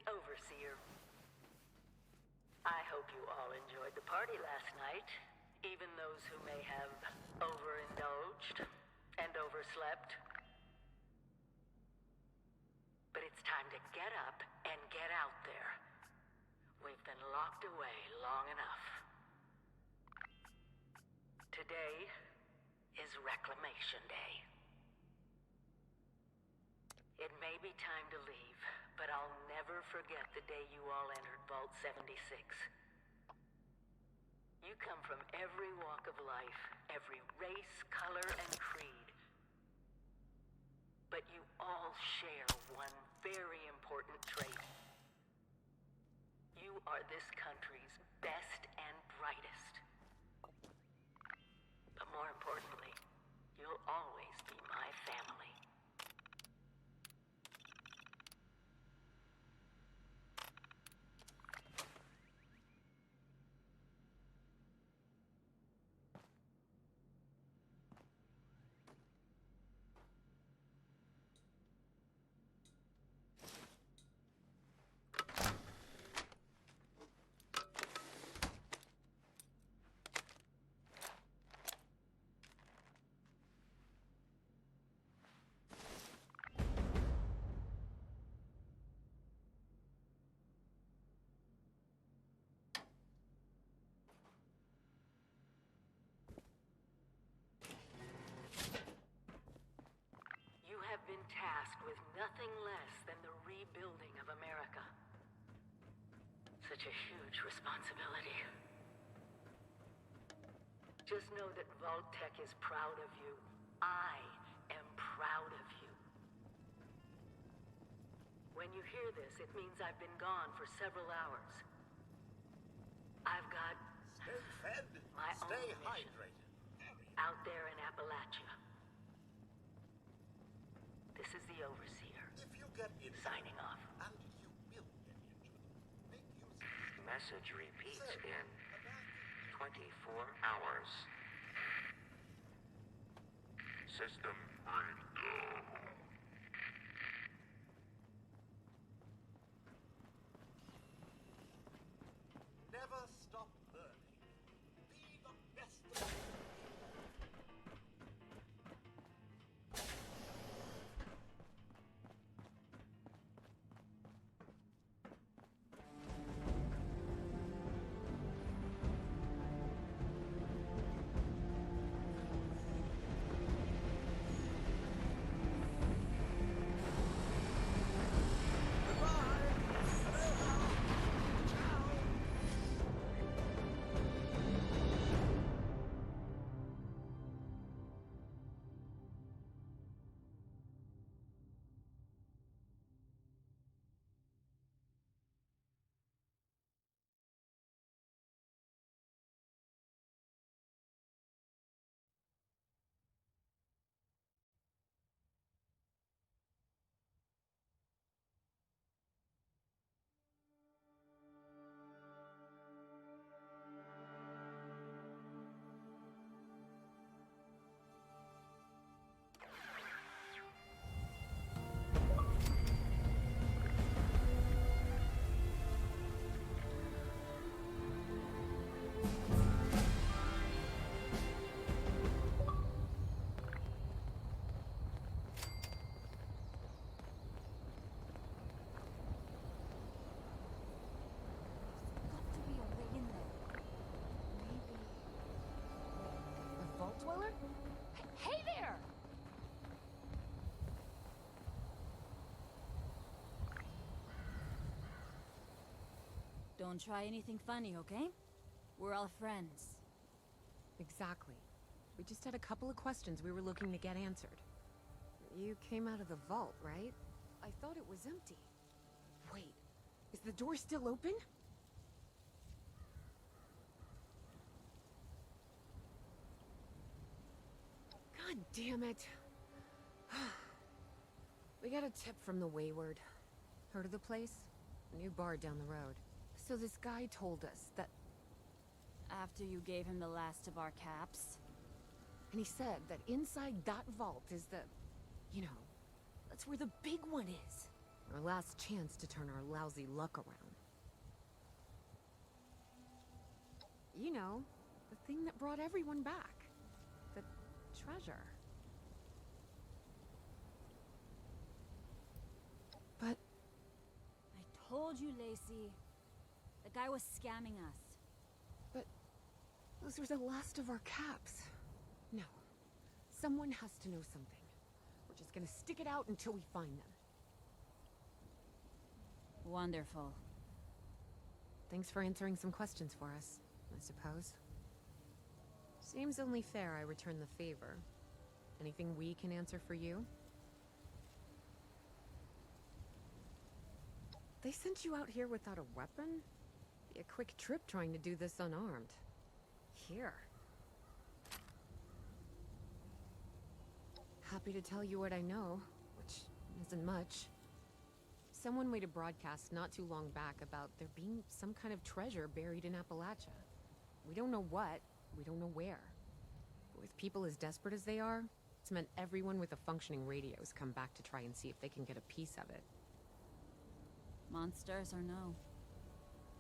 the Overseer. I hope you all enjoyed the party last night, even those who may have overindulged and overslept. But it's time to get up and get out there. We've been locked away long enough. Today is Reclamation Day. It may be time to leave, but I'll never forget the day you all entered Vault 76. You come from every walk of life, every race, color, and creed. But you all share one very important trait. You are this country's best and brightest. But more importantly, you'll always be my family. Have been tasked with nothing less than the rebuilding of America. Such a huge responsibility. Just know that Vault-Tec is proud of you. I am proud of you. When you hear this, it means I've been gone for several hours. I've got... Stay fed, my stay own hydrated. Out there in Appalachia. This is the Overseer. If you get injured, signing off. and you will get injured, make use of Message repeats in 24 hours. System breakdown. Never stop learning. Be the best of you. Dweller? Hey there! Don't try anything funny, okay? We're all friends. Exactly. We just had a couple of questions we were looking to get answered. You came out of the vault, right? I thought it was empty. Wait, is the door still open? God damn it. We got a tip from the Wayward. Heard of the place? A new bar down the road. So this guy told us that... After you gave him the last of our caps? And he said that inside that vault is the... You know, that's where the big one is. Our last chance to turn our lousy luck around. You know, the thing that brought everyone back. The treasure. But... I told you, Lacey. The guy was scamming us. But... those were the last of our caps. No. Someone has to know something. We're just gonna stick it out until we find them. Wonderful. Thanks for answering some questions for us, I suppose. Seems only fair I return the favor. Anything we can answer for you? They sent you out here without a weapon? Be a quick trip trying to do this unarmed. Here. Happy to tell you what I know, which isn't much. Someone made a broadcast not too long back about there being some kind of treasure buried in Appalachia. We don't know what, we don't know where. But with people as desperate as they are, it's meant everyone with a functioning radio's come back to try and see if they can get a piece of it. Monsters or no?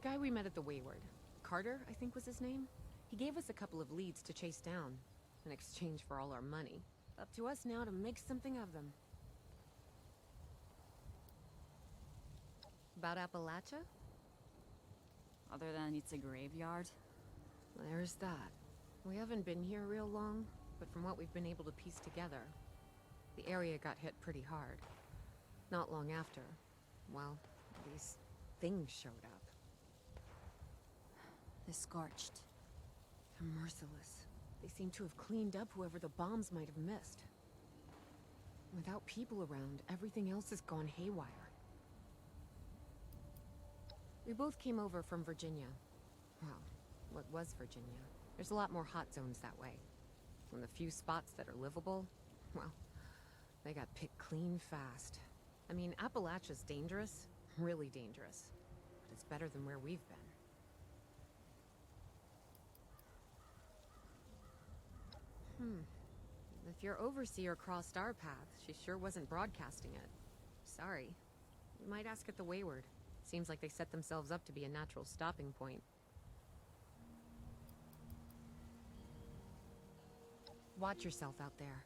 Guy we met at the Wayward. Carter, I think was his name. He gave us a couple of leads to chase down, in exchange for all our money. Up to us now to make something of them. About Appalachia? Other than it's a graveyard? There's that. We haven't been here real long, but from what we've been able to piece together, the area got hit pretty hard. Not long after, well, these things showed up. The Scorched. They're merciless. They seem to have cleaned up whoever the bombs might have missed. Without people around, everything else has gone haywire. We both came over from Virginia. Well, what was Virginia? There's a lot more hot zones that way. And the few spots that are livable, well, they got picked clean fast. I mean, Appalachia's dangerous, really dangerous. But it's better than where we've been. If your overseer crossed our path, she sure wasn't broadcasting it. Sorry. You might ask at the Wayward. Seems like they set themselves up to be a natural stopping point. Watch yourself out there.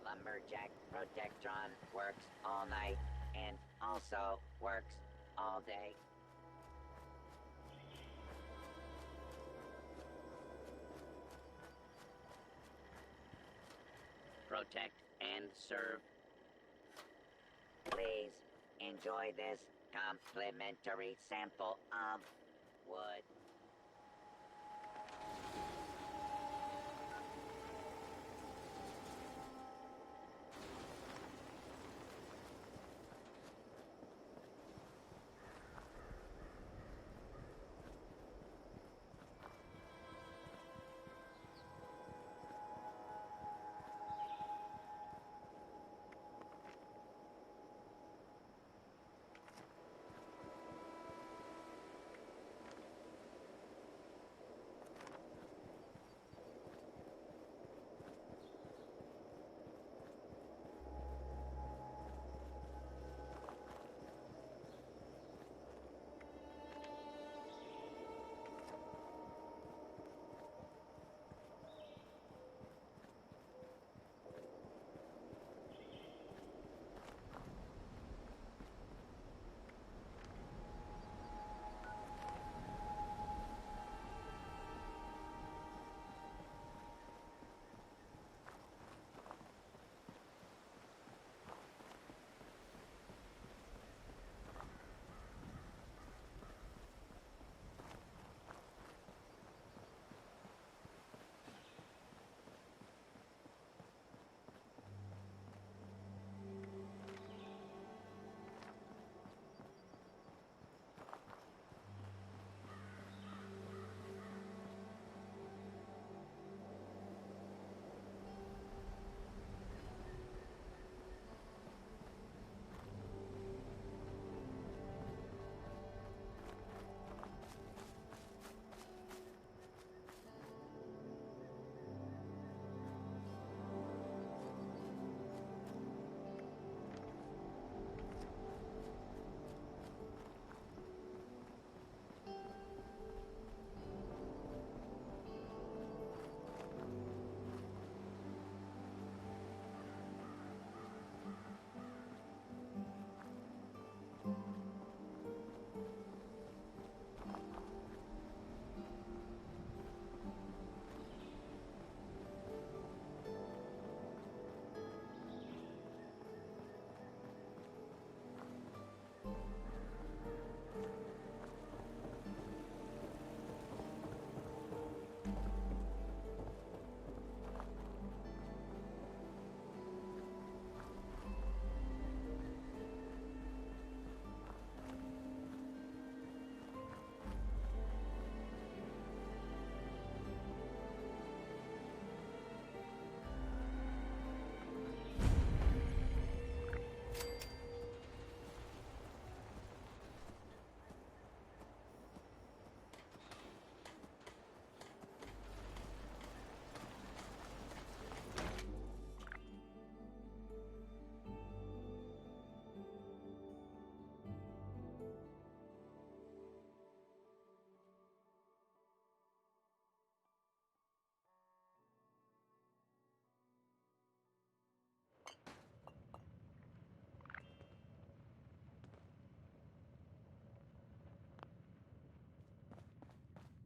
Lumberjack Protectron works all night and also works all day. protect, and serve. Please enjoy this complimentary sample of wood.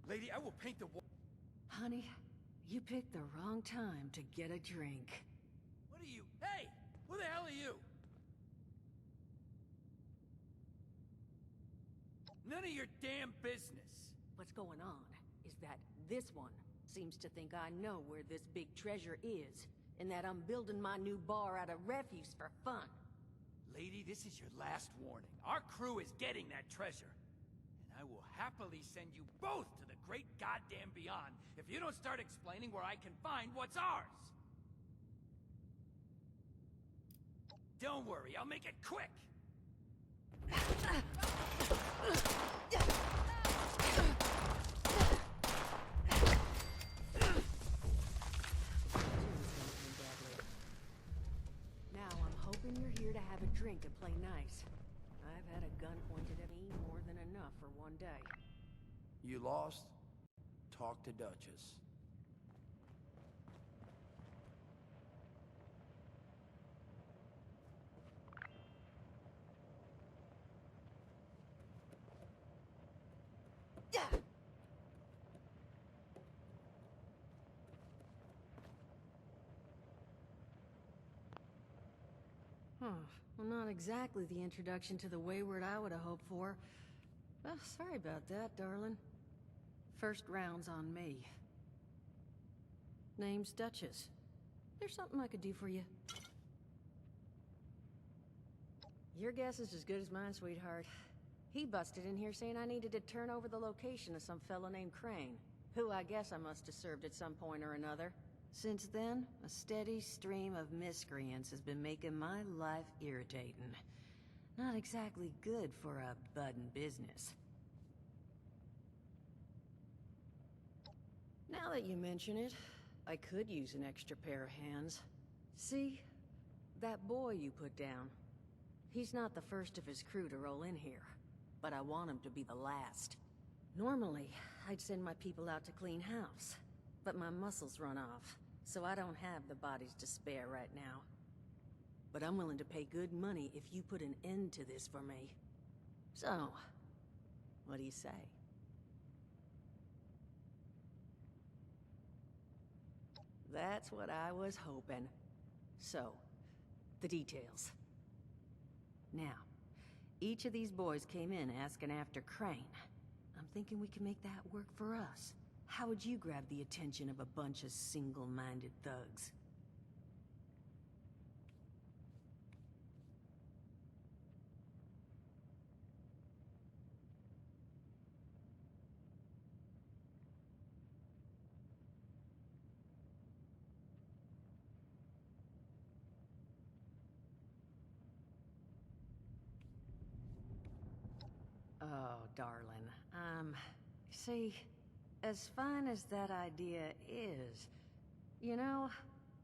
Lady, I will paint the wall. Honey, you picked the wrong time to get a drink. What are you? Hey! Who the hell are you? None of your damn business. What's going on is that this one seems to think I know where this big treasure is, and that I'm building my new bar out of refuse for fun. Lady, this is your last warning. Our crew is getting that treasure. And I will happily send you both to the great goddamn beyond if you don't start explaining where I can find what's ours. Don't worry, I'll make it quick. Now I'm hoping you're here to have a drink and play nice. I've had a gun pointed at me more than enough for one day. You lost? Talk to Duchess. Well, not exactly the introduction to the Wayward I would have hoped for. Well, sorry about that, darling. First round's on me. Name's Duchess. There's something I could do for you. Your guess is as good as mine, sweetheart. He busted in here saying I needed to turn over the location of some fellow named Crane, who I guess I must have served at some point or another. Since then, a steady stream of miscreants has been making my life irritating. Not exactly good for a budding business. Now that you mention it, I could use an extra pair of hands. See? That boy you put down. He's not the first of his crew to roll in here, but I want him to be the last. Normally, I'd send my people out to clean house, but my muscles run off, so I don't have the bodies to spare right now. But I'm willing to pay good money if you put an end to this for me. So, what do you say? That's what I was hoping. So, the details. Now, each of these boys came in asking after Crane. I'm thinking we can make that work for us. How would you grab the attention of a bunch of single-minded thugs? Oh, darling. See, as fine as that idea is, you know,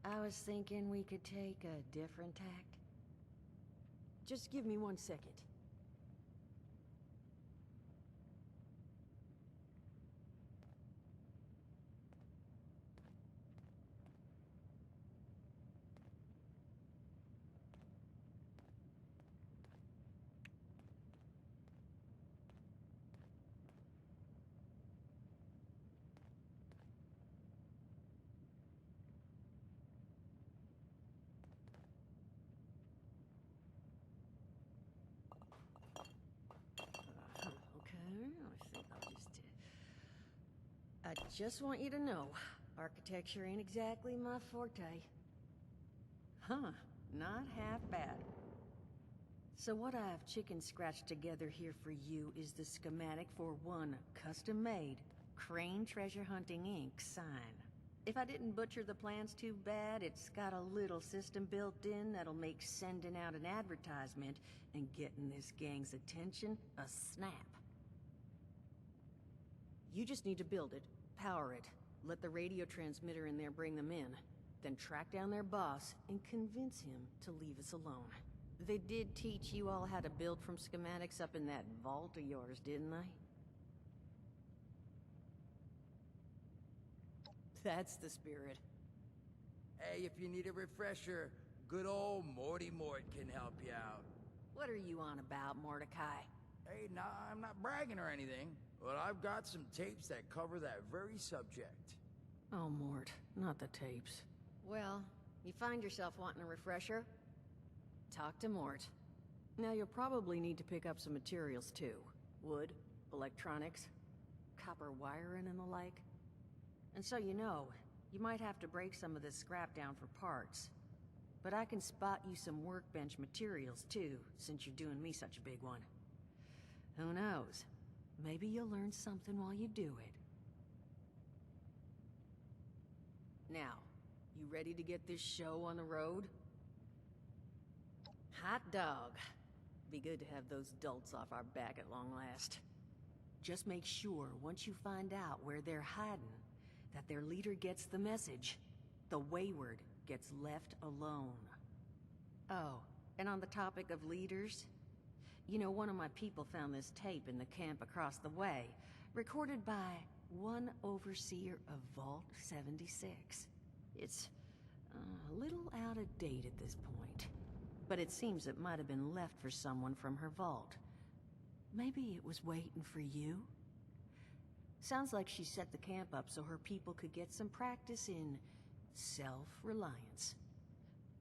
I was thinking we could take a different tact. Just give me 1 second. I just want you to know, architecture ain't exactly my forte. Huh, not half bad. So what I've chicken scratched together here for you is the schematic for one custom-made Crane Treasure Hunting Inc. sign. If I didn't butcher the plans too bad, it's got a little system built in that'll make sending out an advertisement and getting this gang's attention a snap. You just need to build it, power it, let the radio transmitter in there bring them in, then track down their boss and convince him to leave us alone. They did teach you all how to build from schematics up in that vault of yours, didn't they? That's the spirit. Hey, if you need a refresher, good old Morty Mort can help you out. What are you on about, Mordecai? Hey, nah, I'm not bragging or anything, but I've got some tapes that cover that very subject. Oh, Mort, not the tapes. Well, you find yourself wanting a refresher? Talk to Mort. Now, you'll probably need to pick up some materials, too. Wood, electronics, copper wiring and the like. And so you know, you might have to break some of this scrap down for parts. But I can spot you some workbench materials, too, since you're doing me such a big one. Who knows? Maybe you'll learn something while you do it. Now, you ready to get this show on the road? Hot dog. Be good to have those dolts off our back at long last. Just make sure, once you find out where they're hiding, that their leader gets the message. The Wayward gets left alone. Oh, and on the topic of leaders, you know, one of my people found this tape in the camp across the way, recorded by one overseer of Vault 76. It's a little out of date at this point, but it seems it might have been left for someone from her vault. Maybe it was waiting for you? Sounds like she set the camp up so her people could get some practice in self-reliance.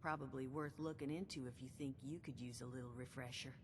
Probably worth looking into if you think you could use a little refresher.